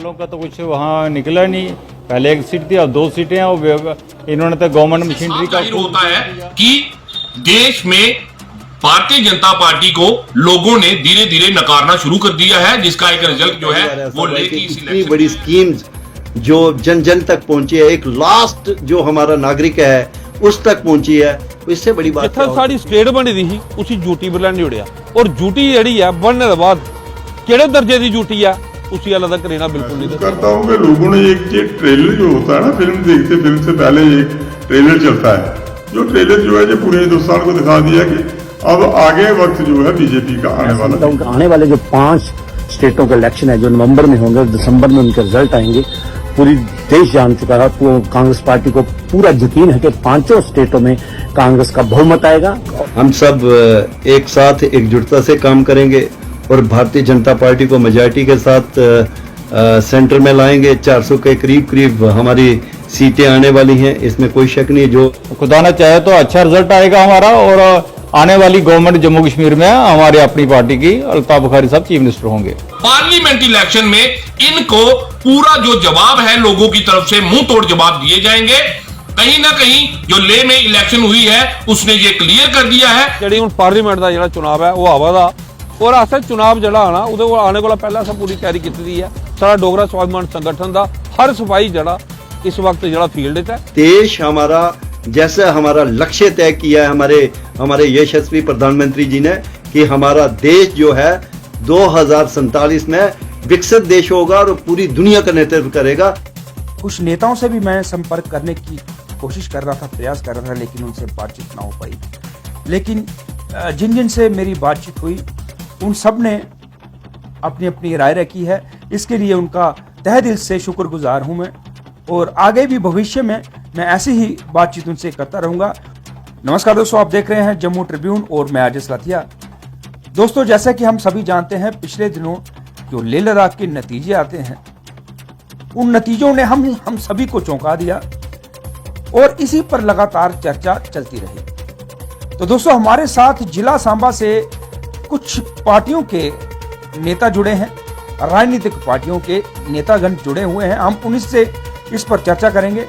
वालों का तो कुछ वहाँ निकला नहीं। पहले एक सीट थी, अब 2 सीटें हैं। इन्होंने तो गवर्नमेंट मशीनरी का होता है कि देश में भारतीय जनता पार्टी को लोगों ने धीरे धीरे नकारना शुरू कर दिया है, जिसका एक रिजल्ट जो है वो लेके इतनी बड़ी स्कीम्स जो जन जन तक पहुंची है, एक लास्ट जो हमारा नागरिक है उस तक पहुंची है, इससे बड़ी बात जिथे साड़ी स्टेट बनी थी उसी यूटी पर नहीं उड़िया। और यूटी जड़ी है बनने के बाद केड़े दर्जे की यूटी है उसी अलग तक रहना बिल्कुल नहीं करता हूँ कि लोगों ने एक ट्रेलर जो होता है ना, फिल्म देखते फिल्म से पहले एक ट्रेलर चलता है, जो ट्रेलर जो है जो पूरे हिंदुस्तान को दिखा दिया कि अब आगे वक्त जो है बीजेपी का आने वाला। आने वाले जो 5 स्टेटों के इलेक्शन है जो नवंबर में होंगे, दिसंबर में उनके रिजल्ट आएंगे, पूरी देश जान चुका है। कांग्रेस पार्टी को पूरा यकीन है कि 5 स्टेटों में कांग्रेस का बहुमत आएगा। हम सब एक साथ एकजुटता से काम करेंगे और भारतीय जनता पार्टी को मेजॉरिटी के साथ सेंटर में लाएंगे। 400 के करीब हमारी सीटें आने वाली हैं, इसमें कोई शक नहीं। जो खुदा ना चाहे तो अच्छा रिजल्ट आएगा हमारा, और आने वाली गवर्नमेंट जम्मू कश्मीर में हमारी अपनी पार्टी की अल्ताफ बुखारी साहब चीफ मिनिस्टर होंगे। पार्लियामेंट इलेक्शन में इनको पूरा जो जवाब है लोगों की तरफ से मुंह तोड़ जवाब दिए जाएंगे। कहीं ना कहीं जो ले में इलेक्शन हुई है उसने ये क्लियर कर दिया है ਜਿਹੜੀ ਹੁਣ ਪਾਰਲੀਮੈਂਟ ਦਾ ਜਿਹੜਾ ਚੁਣਾਵ ਹੈ ਉਹ ਹਵਾ ਦਾ, ਔਰ ਅਸਲ ਚੁਣਾਵ ਜਿਹੜਾ ਆਣਾ ਉਹਦੇ ਕੋਲ ਆਣੇ ਕੋਲ ਪਹਿਲਾਂ ਸਭ ਪੂਰੀ ਤਿਆਰੀ ਕੀਤੀ ਦੀ ਹੈ। ਸਾਡਾ ਡੋਗਰਾ ਸਵਾਭਿਮਾਨ ਸੰਗਠਨ ਦਾ हर सिपाही ਜਿਹੜਾ इस वक्त ਜਿਹੜਾ फील्ड है। देश हमारा जैसे हमारा लक्ष्य तय किया है हमारे यशस्वी प्रधानमंत्री जी ने कि हमारा देश जो है 2047 में विकसित देश होगा और पूरी दुनिया का नेतृत्व करेगा। कुछ नेताओं से भी मैं संपर्क करने की कोशिश कर रहा था, प्रयास कर रहा था, लेकिन उनसे बातचीत ना हो पाई। लेकिन जिन जिन से मेरी बातचीत हुई उन सब ने अपनी अपनी राय रखी है। इसके लिए उनका तहे दिल से शुक्रगुजार हूं मैं, और आगे भी भविष्य में मैं ऐसी ही बातचीत उनसे करता रहूंगा। नमस्कार दोस्तों, आप देख रहे हैं जम्मू ट्रिब्यून और मैं आजिज लाथिया। दोस्तों, जैसा कि हम सभी जानते हैं, पिछले दिनों जो लेह लद्दाख के नतीजे आते हैं उन नतीजों ने हम सभी को चौंका दिया और इसी पर लगातार चर्चा चलती रही। तो दोस्तों, हमारे साथ जिला सांबा से कुछ पार्टियों के नेता जुड़े हैं, राजनीतिक पार्टियों के नेतागण जुड़े हुए हैं। हम उन्हीं से इस पर चर्चा करेंगे।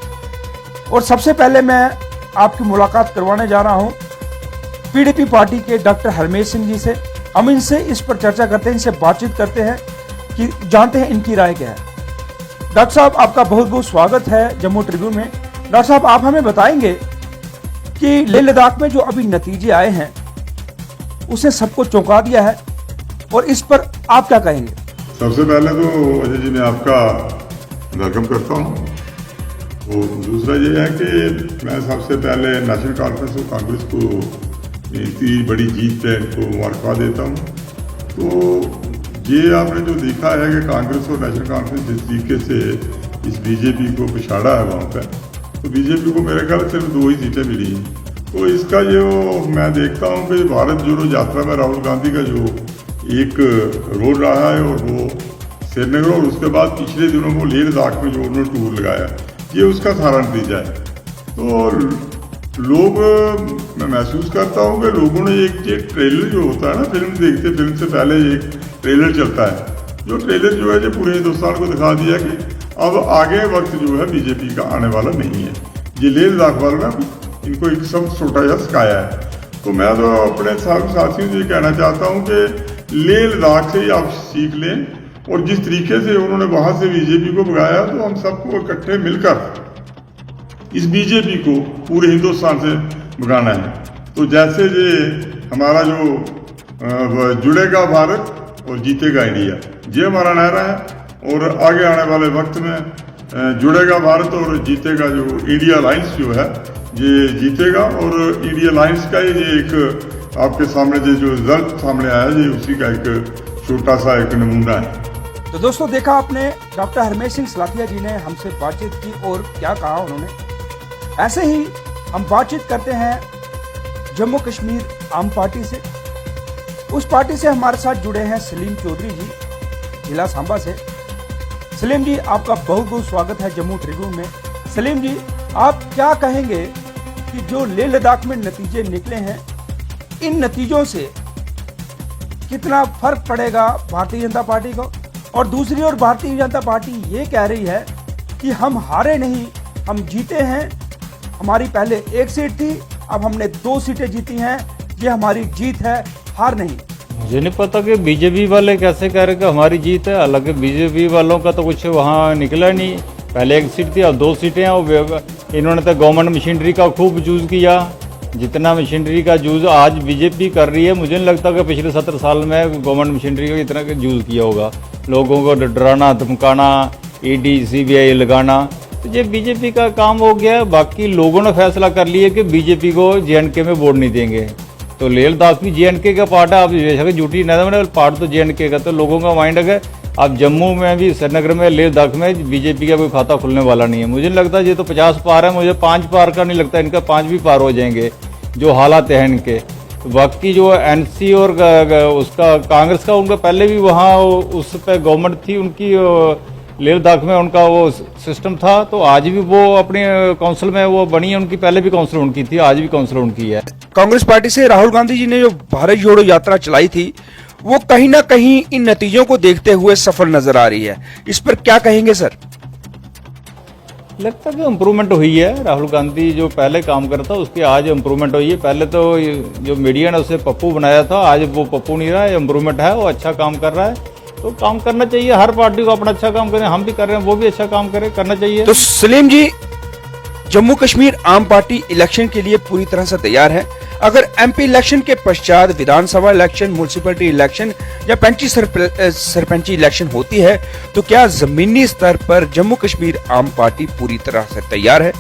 और सबसे पहले मैं आपकी मुलाकात करवाने जा रहा हूं पीडीपी पार्टी के डॉक्टर हरमेश सिंह जी से। हम इनसे इस पर चर्चा करते हैं, इनसे बातचीत करते हैं कि जानते हैं इनकी राय क्या है। डॉक्टर साहब, आपका बहुत बहुत स्वागत है जम्मू ट्रिब्यून में। डॉक्टर साहब, आप हमें बताएंगे कि लेह लद्दाख में जो अभी नतीजे आए हैं उसने सबको चौंका दिया है, और इस पर आप क्या कहेंगे? सबसे पहले तो अजय जी मैं आपका वेलकम करता हूँ। और दूसरा ये है कि मैं सबसे पहले नेशनल कॉन्फ्रेंस और कांग्रेस को इतनी बड़ी जीत पे इनको मुबारकबाद देता हूँ। तो ये आपने जो देखा है कि कांग्रेस और नेशनल कॉन्फ्रेंस जिस तरीके से इस बीजेपी को पिछाड़ा है वहाँ पर, तो बीजेपी को मेरे ख्याल सिर्फ 2 ही सीटें मिली हैं। तो इसका जो मैं देखता हूँ कि भारत जोड़ो यात्रा में राहुल गांधी का जो एक रोल रहा है, और वो श्रीनगर और उसके बाद पिछले दिनों वो लेह लद्दाख में जो उन्होंने टूर लगाया, ये उसका सारा नतीजा है। तो लोग, मैं महसूस करता हूँ कि लोगों ने एक ट्रेलर जो होता है ना, फिल्म देखते फिल्म से पहले एक ट्रेलर चलता है, जो ट्रेलर जो है जो पूरे हिंदुस्तान को दिखा दिया कि अब आगे वक्त जो है बीजेपी का आने वाला नहीं है। ये लेह लद्दाख वालों ने इनको एक सब छोटा सा सिखाया है। तो मैं तो अपने साथियों से कहना चाहता हूँ कि लेह लद्दाख से ही आप सीख लें, और जिस तरीके से उन्होंने वहां से बीजेपी को भगाया, तो हम सबको इकट्ठे मिलकर इस बीजेपी को पूरे हिंदुस्तान से भगाना है। तो जैसे ये हमारा जो जुड़ेगा भारत और जीतेगा इंडिया, ये हमारा नारा है, और आगे आने वाले वक्त में जुड़ेगा भारत और जीतेगा जो इंडिया अलायंस जो है ये जीतेगा। और इंडिया अलायंस का ये एक आपके सामने जो रिजल्ट सामने आया, ये उसी का एक छोटा सा एक नमूना है। तो दोस्तों, देखा आपने, डॉक्टर हरमेश सिंह सलाथिया जी ने हमसे बातचीत की और क्या कहा उन्होंने। ऐसे ही हम बातचीत करते हैं जम्मू कश्मीर आम पार्टी से। उस पार्टी से हमारे साथ जुड़े हैं सलीम चौधरी जी, जिला सांबा से। सलीम जी, आपका बहुत बहुत स्वागत है जम्मू ट्रिब्यून में। सलीम जी, आप क्या कहेंगे कि जो लेह लद्दाख में नतीजे निकले हैं, इन नतीजों से कितना फर्क पड़ेगा भारतीय जनता पार्टी को? और दूसरी ओर भारतीय जनता पार्टी ये कह रही है कि हम हारे नहीं, हम जीते हैं। हमारी पहले 1 सीट थी, अब हमने 2 सीटें जीती हैं, ये हमारी जीत है, हार नहीं। मुझे नहीं पता कि बीजेपी वाले कैसे कह रहे कि हमारी जीत है। हालांकि बीजेपी वालों का तो कुछ वहाँ निकला नहीं। पहले 1 सीट थी, अब 2 सीटें हैं। और इन्होंने तो गवर्नमेंट मशीनरी का खूब यूज़ किया। जितना मशीनरी का यूज़ आज बीजेपी कर रही है, मुझे नहीं लगता कि पिछले 17 साल में गवर्नमेंट मशीनरी का इतना यूज़ किया होगा। लोगों को डराना, धमकाना, ईडी सीबीआई लगाना, तो ये बीजेपी का काम हो गया। बाकी लोगों ने फैसला कर लिया कि बीजेपी को JNK में वोट नहीं देंगे। तो लेह लद्दाख भी JNK का पार्ट है। आप बेशक झूठी न पार्ट तो JNK का, तो लोगों का माइंड है। अब जम्मू में भी, श्रीनगर में, लेह लद्दाख में बीजेपी का कोई खाता खुलने वाला नहीं है। मुझे नहीं लगता, ये तो 50 पार है, मुझे 5 पार का नहीं लगता। इनका 5 भी पार हो जाएंगे जो हालात हैं इनके। तो बाकी जो NC और उसका कांग्रेस का, उनका पहले भी वहाँ उस पर गवर्नमेंट थी उनकी, लेह लद्दाख में उनका वो सिस्टम था। तो आज भी वो अपने काउंसिल में वो बनी है उनकी, पहले भी काउंसिल उनकी थी, आज भी काउंसिल उनकी है। कांग्रेस पार्टी से राहुल गांधी जी ने जो भारत जोड़ो यात्रा चलाई थी, वो कहीं ना कहीं इन नतीजों को देखते हुए सफल नजर आ रही है। इस पर क्या कहेंगे सर? लगता है कि इम्प्रूवमेंट हुई है। राहुल गांधी जो पहले काम करता उसकी आज इम्प्रूवमेंट हुई है। पहले तो जो मीडिया ने उसे पप्पू बनाया था, आज वो पप्पू नहीं रहा है, इम्प्रूवमेंट है, वो अच्छा काम कर रहा है। तो काम करना चाहिए, हर पार्टी को अपना अच्छा काम करें। हम भी कर रहे हैं, वो भी अच्छा काम करे, करना चाहिए। तो सलीम जी, जम्मू कश्मीर आम पार्टी इलेक्शन के लिए पूरी तरह से तैयार है। अगर MP इलेक्शन के पश्चात विधानसभा इलेक्शन, म्युनिसिपैलिटी इलेक्शन या पंची सरपंची इलेक्शन होती है, तो क्या जमीनी स्तर पर जम्मू कश्मीर आम पार्टी पूरी तरह से तैयार है?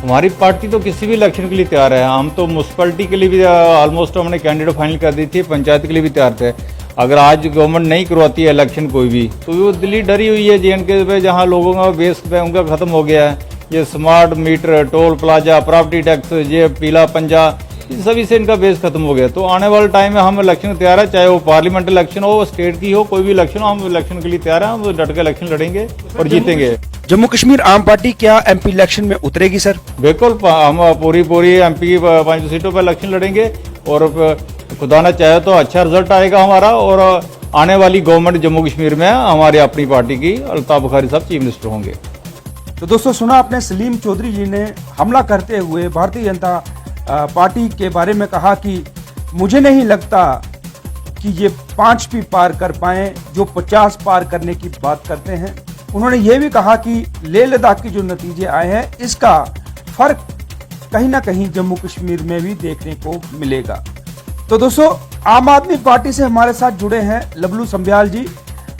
हमारी पार्टी तो किसी भी इलेक्शन के लिए तैयार है। हम तो म्यूनसिपैलिटी के लिए भी ऑलमोस्ट हमने कैंडिडेट फाइनल कर दी थी, पंचायत के लिए भी तैयार थे। अगर आज गवर्नमेंट नहीं करवाती है इलेक्शन कोई भी, तो वो दिल्ली डरी हुई है JNK पे, जहाँ लोगों का बेस पे उनका खत्म हो गया है। ये smart meter, toll plaza, property tax, ये पीला पंजा, इन सभी से इनका बेस खत्म हो गया। तो आने वाले टाइम में हम इलेक्शन तैयार है, चाहे वो पार्लियामेंट इलेक्शन हो, स्टेट की हो, कोई भी इलेक्शन हो, हम इलेक्शन के लिए तैयार हैं। हम डट के इलेक्शन लड़ेंगे और जीतेंगे। जम्मू कश्मीर आम पार्टी क्या MP इलेक्शन में उतरेगी सर? बिल्कुल, हम पूरी MP की 5 सीटों पर इलेक्शन लड़ेंगे और खुदा न चाहे तो अच्छा रिजल्ट आएगा हमारा। और आने वाली गवर्नमेंट जम्मू कश्मीर में हमारी अपनी पार्टी की अल्ताफ बुखारी साहब चीफ मिनिस्टर होंगे। तो दोस्तों, सुना आपने, सलीम चौधरी जी ने हमला करते हुए भारतीय जनता पार्टी के बारे में कहा कि मुझे नहीं लगता कि ये 5 भी पार कर पाए जो 50 पार करने की बात करते हैं। उन्होंने ये भी कहा कि लेह लद्दाख के जो नतीजे आए हैं, इसका फर्क कहीं ना कहीं जम्मू कश्मीर में भी देखने को मिलेगा। तो दोस्तों, आम आदमी पार्टी से हमारे साथ जुड़े हैं लवलू संबियाल जी।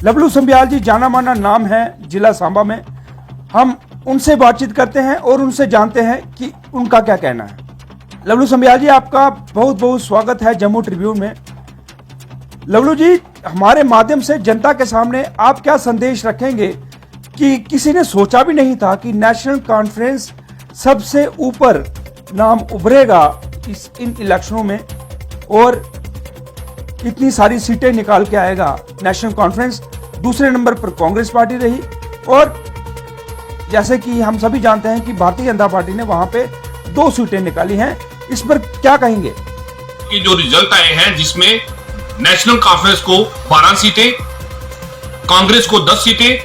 लवलू संबियाल जी जाना माना नाम है जिला सांबा में। हम उनसे बातचीत करते हैं और उनसे जानते हैं कि उनका क्या कहना है। लवलू संबियाल जी, आपका बहुत बहुत स्वागत है जम्मू ट्रिब्यून में। लवलू जी, हमारे माध्यम से जनता के सामने आप क्या संदेश रखेंगे कि किसी ने सोचा भी नहीं था कि नेशनल कॉन्फ्रेंस सबसे ऊपर नाम उभरेगा इन इलेक्शनों में और इतनी सारी सीटें निकाल के आएगा नेशनल कॉन्फ्रेंस। दूसरे नंबर पर कांग्रेस पार्टी रही और जैसे कि हम सभी जानते हैं कि भारतीय जनता पार्टी ने वहां पे 2 सीटें निकाली हैं। इस पर क्या कहेंगे? कि जो रिजल्ट आए हैं जिसमें नेशनल कॉन्फ्रेंस को 12 सीटें, कांग्रेस को 10 सीटें,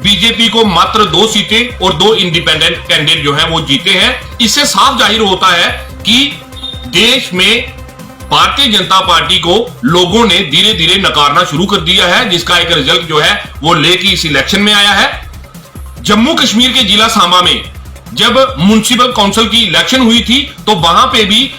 बीजेपी को मात्र 2 सीटें और 2 इंडिपेंडेंट कैंडिडेट जो हैं वो जीते हैं। इससे साफ जाहिर होता है कि देश में भारतीय जनता पार्टी को लोगों ने धीरे धीरे नकारना शुरू कर दिया है, जिसका एक रिजल्ट जो है वो लेके इस इलेक्शन में आया है। जम्मू कश्मीर के जिला सांबा में जब म्युनिसिपल काउंसिल की इलेक्शन हुई थी तो वहां पे भी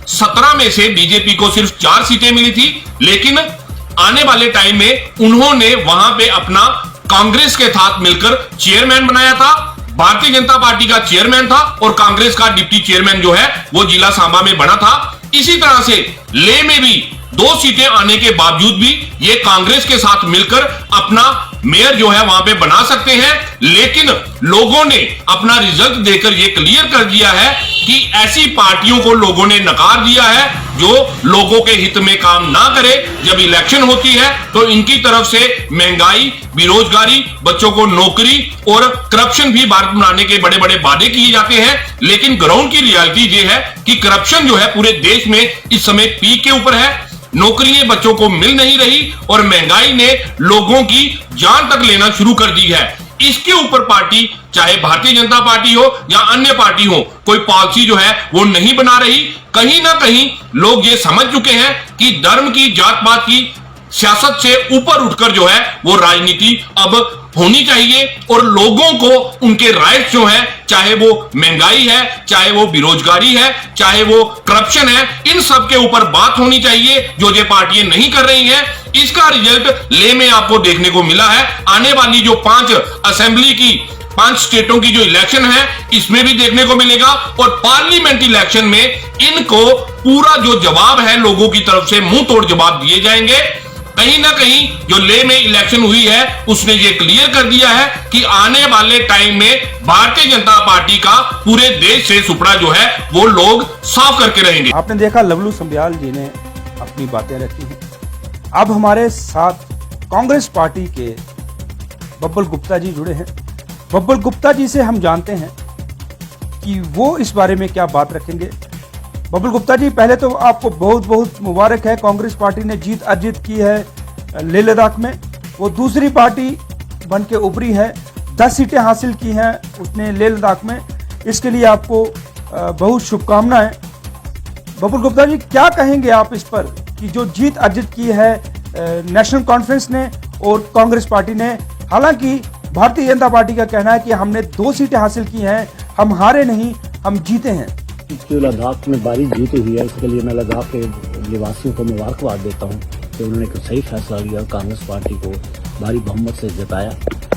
17 में से बीजेपी को सिर्फ 4 सीटें मिली थी, लेकिन आने वाले टाइम में उन्होंने वहां पे अपना कांग्रेस के साथ मिलकर चेयरमैन बनाया था। भारतीय जनता पार्टी का चेयरमैन था और कांग्रेस का डिप्टी चेयरमैन जो है वो जिला सांबा में बना था। इसी तरह से लेह में भी 2 सीटें आने के बावजूद भी ये कांग्रेस के साथ मिलकर अपना मेयर जो है वहां पे बना सकते हैं, लेकिन लोगों ने अपना रिजल्ट देकर ये क्लियर कर दिया है कि ऐसी पार्टियों को लोगों ने नकार दिया है जो लोगों के हित में काम ना करे। जब इलेक्शन होती है तो इनकी तरफ से महंगाई, बेरोजगारी, बच्चों को नौकरी और करप्शन भी भारत बनाने के बड़े बड़े वादे किए जाते हैं, लेकिन ग्राउंड की रियलिटी ये है कि करप्शन जो है पूरे देश में इस समय पीक के ऊपर है। नौकरियां बच्चों को मिल नहीं रही और महंगाई ने लोगों की जान तक लेना शुरू कर दी है। इसके ऊपर पार्टी, चाहे भारतीय जनता पार्टी हो या अन्य पार्टी हो, कोई पॉलिसी जो है वो नहीं बना रही। कहीं ना कहीं लोग ये समझ चुके हैं कि धर्म की, जात पात की सियासत से ऊपर उठकर जो है वो राजनीति अब होनी चाहिए और लोगों को उनके राइट्स जो है, चाहे वो महंगाई है, चाहे वो बेरोजगारी है, चाहे वो करप्शन है, इन सब के ऊपर बात होनी चाहिए, जो ये पार्टियां नहीं कर रही हैं। इसका रिजल्ट ले में आपको देखने को मिला है। आने वाली जो 5 असेंबली की, 5 स्टेटों की जो इलेक्शन है, इसमें भी देखने को मिलेगा और पार्लियामेंट इलेक्शन में इनको पूरा जो जवाब है लोगों की तरफ से मुंह तोड़ जवाब दिए जाएंगे। कहीं ना कहीं जो ले में इलेक्शन हुई है उसने ये क्लियर कर दिया है कि आने वाले टाइम में भारतीय जनता पार्टी का पूरे देश से सुपड़ा जो है वो लोग साफ करके रहेंगे। आपने देखा लवलू संबियाल जी ने अपनी बातें रखी हैं। अब हमारे साथ कांग्रेस पार्टी के बब्बल गुप्ता जी जुड़े हैं। बब्बल गुप्ता जी से हम जानते हैं कि वो इस बारे में क्या बात रखेंगे। बब्बल गुप्ता जी, पहले तो आपको बहुत बहुत मुबारक है। कांग्रेस पार्टी ने जीत अर्जित की है लेह लद्दाख में, वो दूसरी पार्टी बन के उभरी है, 10 सीटें हासिल की हैं उसने लेह लद्दाख में। इसके लिए आपको बहुत शुभकामनाएं। बब्बल गुप्ता जी, क्या कहेंगे आप इस पर कि जो जीत अर्जित की है नेशनल कॉन्फ्रेंस ने और कांग्रेस पार्टी ने? हालांकि भारतीय जनता पार्टी का कहना है कि हमने 2 सीटें हासिल की हैं, हम हारे नहीं, हम जीते हैं। जो लद्दाख में बारी जीती हुई है, इसके लिए मैं लद्दाख के निवासियों को मुबारकबाद देता हूँ कि उन्होंने एक सही फैसला लिया, कांग्रेस पार्टी को भारी बहुमत से जिताया।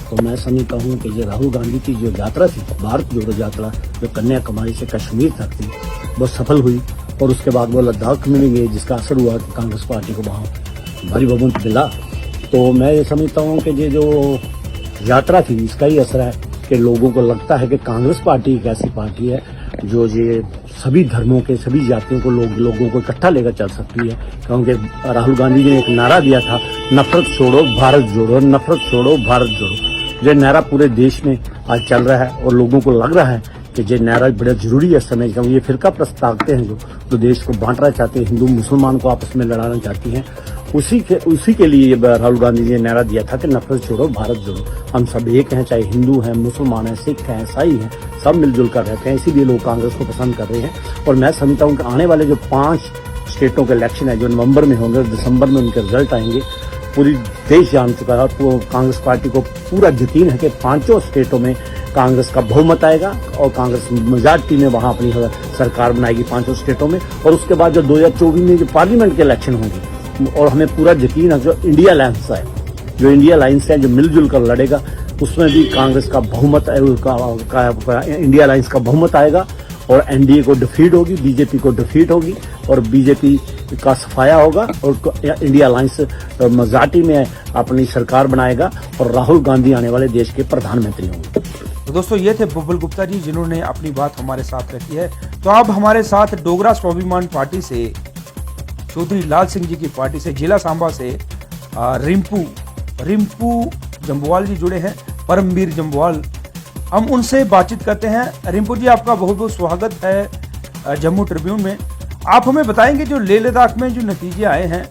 तो मैं समझता हूँ कि जो राहुल गांधी की जो यात्रा थी, भारत जोड़ो यात्रा, जो कन्याकुमारी से कश्मीर तक थी, वो सफल हुई और उसके बाद वो लद्दाख में भी गए, जिसका असर हुआ कि कांग्रेस पार्टी को वहाँ भारी बहुमत मिला। तो मैं ये समझता हूँ कि ये जो यात्रा थी, इसका ही असर है कि लोगों को लगता है कि कांग्रेस पार्टी एक ऐसी पार्टी है जो ये सभी धर्मों के, सभी जातियों को, लोगों को इकट्ठा लेकर चल सकती है। क्योंकि राहुल गांधी जी ने एक नारा दिया था, नफरत छोड़ो भारत जोड़ो, नफरत छोड़ो भारत जोड़ो। ये नारा पूरे देश में आज चल रहा है और लोगों को लग रहा है कि ये नारा बड़ा जरूरी है समय का। ये फिरका प्रस्तावते हैं जो देश को बांटना चाहते हैं, हिंदू मुसलमान को आपस में लड़ाना चाहती हैं, उसी के लिए राहुल गांधी जी ने नारा दिया था कि नफरत छोड़ो भारत जोड़ो। हम सब एक हैं, चाहे हिंदू हैं, मुसलमान हैं, सिख हैं, ईसाई हैं, सब मिलजुल कर रहते हैं। इसीलिए लोग कांग्रेस को पसंद कर रहे हैं। और मैं समझता हूँ कि आने वाले जो 5 स्टेटों के इलेक्शन है, जो नवंबर में होंगे, दिसंबर में उनके रिजल्ट आएंगे, पूरी देश जान चुका है। तो कांग्रेस पार्टी को पूरा यकीन है कि 5 स्टेटों में कांग्रेस का बहुमत आएगा और कांग्रेस मेजॉरिटी में वहां अपनी सरकार बनाएगी 5 स्टेटों में। और उसके बाद जो 2024 में जो पार्लियामेंट के इलेक्शन होंगे, और हमें पूरा यकीन है जो इंडिया अलायंस है, जो मिलजुल कर लड़ेगा, उसमें भी कांग्रेस का बहुमत इंडिया अलायंस का बहुमत आएगा और एनडीए को डिफीट होगी, बीजेपी को डिफीट होगी और बीजेपी का सफाया होगा और इंडिया अलायंस मेजॉरिटी में अपनी सरकार बनाएगा और राहुल गांधी आने वाले देश के प्रधानमंत्री होंगे। तो दोस्तों, ये थे बब्बल गुप्ता जी जिन्होंने अपनी बात हमारे साथ रखी है। तो अब हमारे साथ डोगरा स्वाभिमान पार्टी से, चौधरी लाल सिंह जी की पार्टी से, जिला सांबा से रिंपू जम्वाल जी जुड़े हैं, परमवीर जम्वाल। हम उनसे बातचीत करते हैं। रिंपू जी, आपका बहुत बहुत स्वागत है जम्मू ट्रिब्यून में। आप हमें बताएंगे जो लेह लद्दाख में जो नतीजे आए हैं,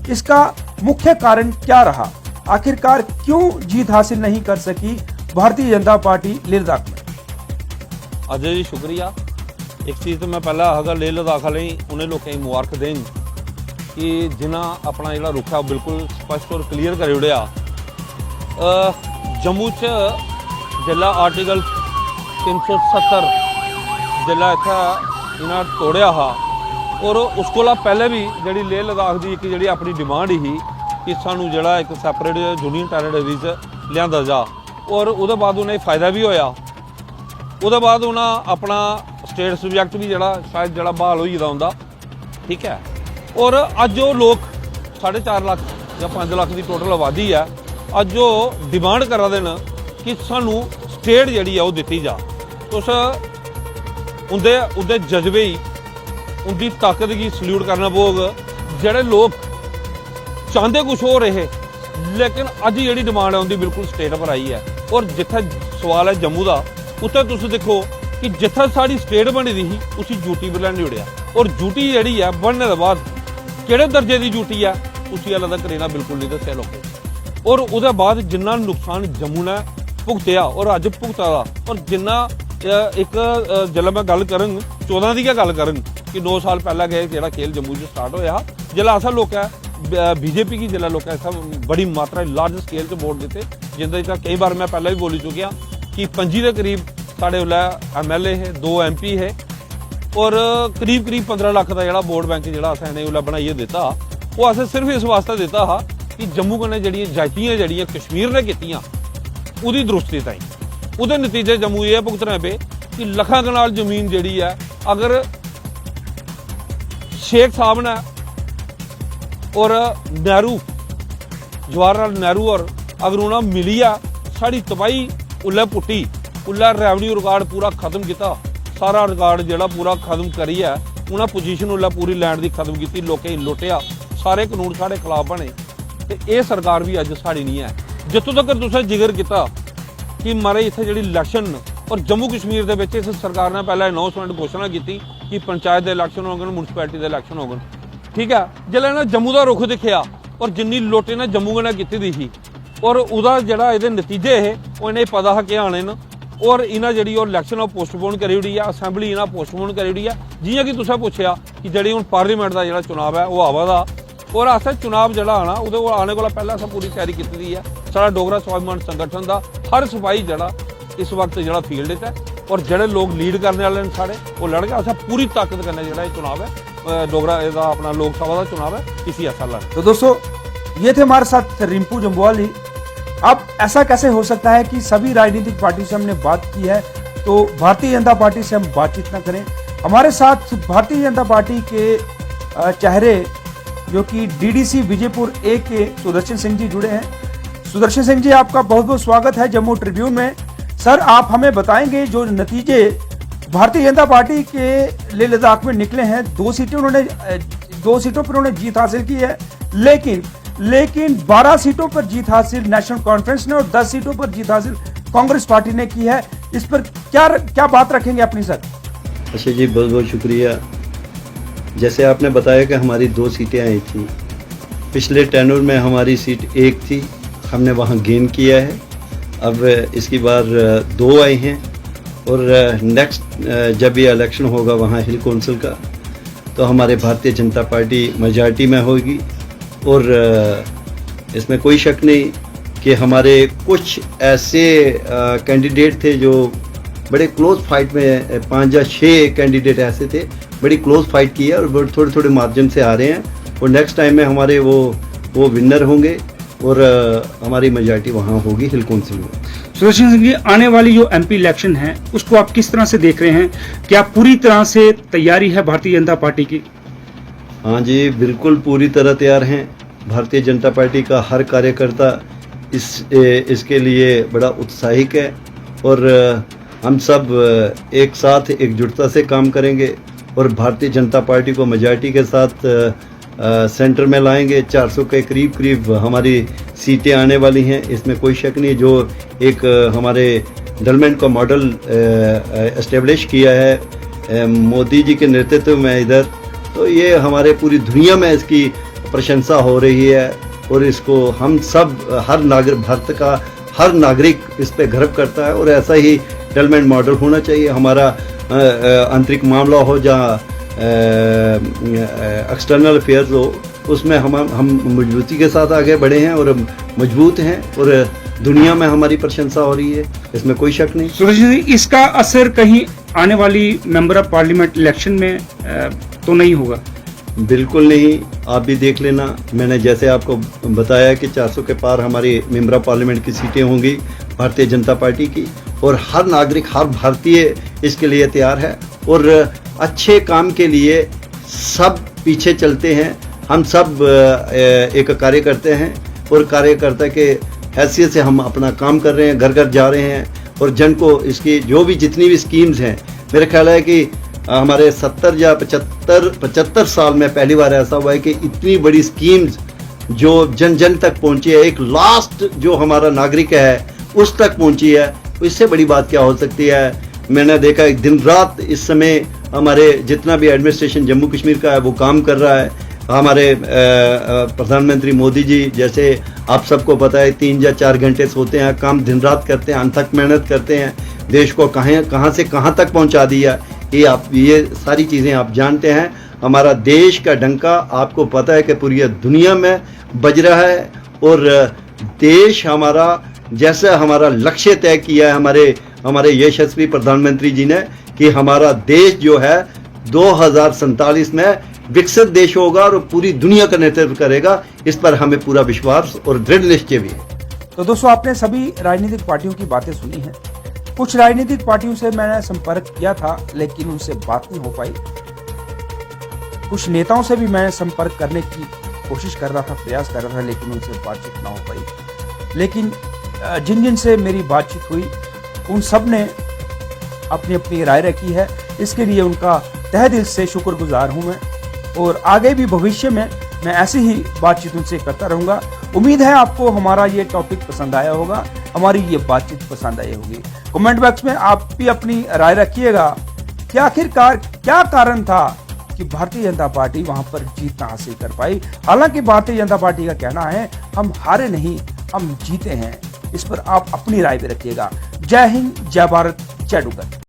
इसका मुख्य कारण क्या रहा? आखिरकार क्यों जीत हासिल नहीं कर सकी भारतीय जनता पार्टी लेह लद्दाख में? अजय जी शुक्रिया। एक चीज़ तो मैं पहला अगर लेह लद्दाख वाले उन्हें लोगों की मुबारक दें कि जिन्हें अपना जो रुख है बिल्कुल स्पष्ट और क्लीयर कर उड़िया। जम्मू च जिला आर्टिकल 370 जिला इन्हें तोड़िया हा और उस को पहले भी जी लेह लद्दाख की एक जी अपनी डिमांड ही कि सानू जड़ा एक सैपरेट यूनियन टैरेटरी लिया जा, और उसके बाद उन्हें फायदा भी होया। उसके बाद उन्हें अपना स्टेट सब्जैक्ट भी जड़ा शायद जड़ा बहाल हो जाता होंदा, ठीक है। और अज जो लोग 4.5 लाख या 5 लाख की टोटल आबादी है, अज जो डिमांड करा देन कि सानू स्टेट जी है वो दी जा, तो उनके जज्बे ही उनकी ताकत की सल्यूट करना पौग। जोड़े लोग चाहते कुछ हो रहे लेकिन अज जी डिमांड है उनकी बिल्कुल स्टेट पर आई है। और जिथे सवाल है जम्मू का, उत्थे तुम देखो कि जिथे साड़ी स्टेट बनी दी उसी यूटी पर लैंड जुड़िया और यूटी जी है बनने के बाद ਕਿਹੜੇ ਦਰਜੇ ਦੀ ਡਿਊਟੀ ਆ ਤੁਸੀਂ ਇਹ ਲੱਗਦਾ ਕਰੇ ਨਾ ਬਿਲਕੁਲ ਨਹੀਂ ਦੱਸਿਆ ਲੋਕਾਂ ਔਰ ਉਹਦੇ ਬਾਅਦ ਜਿੰਨਾ ਨੁਕਸਾਨ ਜੰਮੂ ਨੇ ਭੁਗਤਿਆ ਔਰ ਅੱਜ ਭੁਗਤਾ ਦਾ ਔਰ ਜਿੰਨਾ ਇੱਕ ਜਦੋਂ ਮੈਂ ਗੱਲ ਕਰਨ 14 ਦੀ ਗੱਲ ਕਰਨ कि 9 साल पहला गए ਜਿਹੜਾ खेल जम्मू से स्टार्ट होया जिला ऐसा लोग है बीजेपी की जिला लोग ऐसा बड़ी मात्रा लार्ज स्केल से वोट देते जिंदा कई बार मैं पहले भी बोली चुकिया कि 25 के करीब साढ़े MLA है 2 MP है और करीब 15 लाख का जो वोट बैंक जो असें बनाइए दिता वो असें सिर्फ इस वास्ते दिता हा कि जम्मू कन्नै जड़ियां जायतियां जड़ियां कश्मीर ने कीतियां उहदी दुरुस्ती ताईं उहदे नतीजे जम्मू ये भुगतना पे कि लखां कनाल जमीन जिहड़ी है अगर शेख साहब ने और नेहरू जवाहरलाल नेहरू और अगर उन्हें मिली है साड़ी तबाही उल्ले पुट्टी उल्ले रेवन्यू रिकॉर्ड पूरा खत्म किया सारा रिकॉर्ड जो पूरा खत्म करी है उन्हें पोजीशन उल्ले पूरी लैंड की खत्म की लोकें लुटिया सारे कानून साढ़े खिलाफ बने तो ये सरकार भी अज साड़ी नहीं है जितों तक तुसें जिक्र किया कि मारे इत्थे जिहड़ी इलैक्शन और जम्मू कश्मीर दे विच इस सरकार ने पहले अनाउंसमेंट घोषणा की कि पंचायत के इलैक्शन होगन म्यूनसिपैलिटी के इलैक्शन होगन ठीक है जिसले इन्हें जम्मू का रुख दिखिया और जिन्नी लुट इन्हें जम्मू ने की थी और उसका जोड़ा ये नतीजे है वो इन्हें पता है क्या आने न और इन्हें जी इलैक्शन पोस्टपोन करी ओड़ी है असैंबली इन्हें पोस्टपोन करी ओड़ी है जियां कि तुसें पूछा कि जी हूँ पार्लीमेंट का जो चुनाव है वो आवा दा और असें चुनाव जो आना वो आने को पहले असें पूरी तैयारी की है सारा डोगरा स्वाभिमान संगठन का हर सिपाही जरा इस वक्त जो फील्ड है और जोड़े लोग लीड करने वाले हैं सारे वो लड़ गए असें पूरी ताकत करने जो चुनाव है डोगरा अपना लोकसभा का चुनाव है इसी ऐसा लड़। तो दोस्तों ये थे हमारे साथ रिंपू जम्वाली। अब ऐसा कैसे हो सकता है कि सभी राजनीतिक पार्टी से हमने बात की है तो भारतीय जनता पार्टी से हम बातचीत न करें। हमारे साथ भारतीय जनता पार्टी के चेहरे जो कि DDC विजयपुर A के सुदर्शन सिंह जी जुड़े हैं। सुदर्शन सिंह जी आपका बहुत बहुत स्वागत है जम्मू ट्रिब्यून में। सर आप हमें बताएंगे जो नतीजे भारतीय जनता पार्टी के लेह लद्दाख में निकले हैं 2 सीटों पर उन्होंने जीत हासिल की है लेकिन 12 सीटों पर जीत हासिल नेशनल कॉन्फ्रेंस ने और 10 सीटों पर जीत हासिल कांग्रेस पार्टी ने की है। इस पर क्या बात रखेंगे अपनी सर? अच्छा जी बहुत बहुत शुक्रिया। जैसे आपने बताया कि हमारी 2 सीटें आई थी पिछले टेन्योर में हमारी सीट 1 थी हमने वहाँ गेन किया है अब इसकी बार 2 आई हैं और नेक्स्ट जब ये इलेक्शन होगा वहाँ हिल काउंसिल का तो हमारे भारतीय जनता पार्टी मेजॉरिटी में होगी और इसमें कोई शक नहीं कि हमारे कुछ ऐसे कैंडिडेट थे जो बड़े क्लोज फाइट में 5 या 6 कैंडिडेट ऐसे थे बड़ी क्लोज फाइट की है और थोड़े थोड़े मार्जिन से आ रहे हैं और नेक्स्ट टाइम में हमारे वो विनर होंगे और हमारी मेजॉरिटी वहाँ होगी हिल काउंसिल में। सुदर्शन सिंह जी आने वाली जो MP इलेक्शन है उसको आप किस तरह से देख रहे हैं? क्या पूरी तरह से तैयारी है भारतीय जनता पार्टी की? हाँ जी बिल्कुल पूरी तरह तैयार हैं। भारतीय जनता पार्टी का हर कार्यकर्ता इसके लिए बड़ा उत्साहित है और हम सब एक साथ एकजुटता से काम करेंगे और भारतीय जनता पार्टी को मेजॉरिटी के साथ सेंटर में लाएंगे। 400 के करीब हमारी सीटें आने वाली हैं इसमें कोई शक नहीं। जो एक हमारे डेवलपमेंट का मॉडल एस्टेब्लिश किया है मोदी जी के नेतृत्व में इधर तो ये हमारे पूरी दुनिया में इसकी प्रशंसा हो रही है और इसको हम सब भारत का हर नागरिक इस पे गर्व करता है और ऐसा ही डेवलपमेंट मॉडल होना चाहिए। हमारा आंतरिक मामला हो जहाँ एक्सटर्नल अफेयर्स हो उसमें हम मजबूती के साथ आगे बढ़े हैं और मजबूत हैं और दुनिया में हमारी प्रशंसा हो रही है इसमें कोई शक नहीं। सुदर्शन जी इसका असर कहीं आने वाली मेंबर ऑफ पार्लियामेंट इलेक्शन में तो नहीं होगा? बिल्कुल नहीं। आप भी देख लेना मैंने जैसे आपको बताया कि 400 के पार हमारी मेंबर ऑफ पार्लियामेंट की सीटें होंगी भारतीय जनता पार्टी की और हर नागरिक हर भारतीय इसके लिए तैयार है और अच्छे काम के लिए सब पीछे चलते हैं। हम सब एक कार्य करते हैं और कार्यकर्ता के हैसियत से हम अपना काम कर रहे हैं घर घर जा रहे हैं और जन को इसकी जो भी जितनी भी स्कीम्स हैं मेरा ख्याल है कि हमारे 70 या 75 साल में पहली बार ऐसा हुआ है कि इतनी बड़ी स्कीम्स जो जन जन तक पहुंची है एक लास्ट जो हमारा नागरिक है उस तक पहुंची है। इससे बड़ी बात क्या हो सकती है? मैंने देखा एक दिन रात इस समय हमारे जितना भी एडमिनिस्ट्रेशन जम्मू कश्मीर का है वो काम कर रहा है। हमारे प्रधानमंत्री मोदी जी, जैसे आप सबको पता है 3 या 4 घंटे सोते हैं, काम दिन रात करते हैं, अनथक मेहनत करते हैं, देश को कहाँ से कहाँ तक पहुंचा दिया, ये सारी चीज़ें आप जानते हैं। हमारा देश का डंका आपको पता है कि पूरी दुनिया में बज रहा है, और देश हमारा, जैसा हमारा लक्ष्य तय किया है हमारे यशस्वी प्रधानमंत्री जी ने, कि हमारा देश जो है 2047 में विकसित देश होगा और पूरी दुनिया का नेतृत्व करेगा। इस पर हमें पूरा विश्वास और दृढ़ निश्चय भी है। तो दोस्तों, आपने सभी राजनीतिक पार्टियों की बातें सुनी हैं। कुछ राजनीतिक पार्टियों से मैंने संपर्क किया था, लेकिन उनसे बात नहीं हो पाई। कुछ नेताओं से भी मैं संपर्क करने की कोशिश कर रहा था, प्रयास कर रहा था, लेकिन उनसे बातचीत ना हो पाई। लेकिन जिन से मेरी बातचीत हुई, उन सब ने अपनी अपनी राय रखी है। इसके लिए उनका तहे दिल से शुक्रगुजार हूं मैं, और आगे भी भविष्य में मैं ऐसी ही बातचीत उनसे करता रहूंगा। उम्मीद है आपको हमारा ये टॉपिक पसंद आया होगा, हमारी ये बातचीत पसंद आई होगी। कमेंट बॉक्स में आप भी अपनी राय रखिएगा कि आखिरकार क्या कारण था कि भारतीय जनता पार्टी वहां पर जीत ना हासिल कर पाई। हालांकि भारतीय जनता पार्टी का कहना है, हम हारे नहीं, हम जीते हैं। इस पर आप अपनी राय भी रखिएगा। जय हिंद, जय भारत, जय डुग्गर।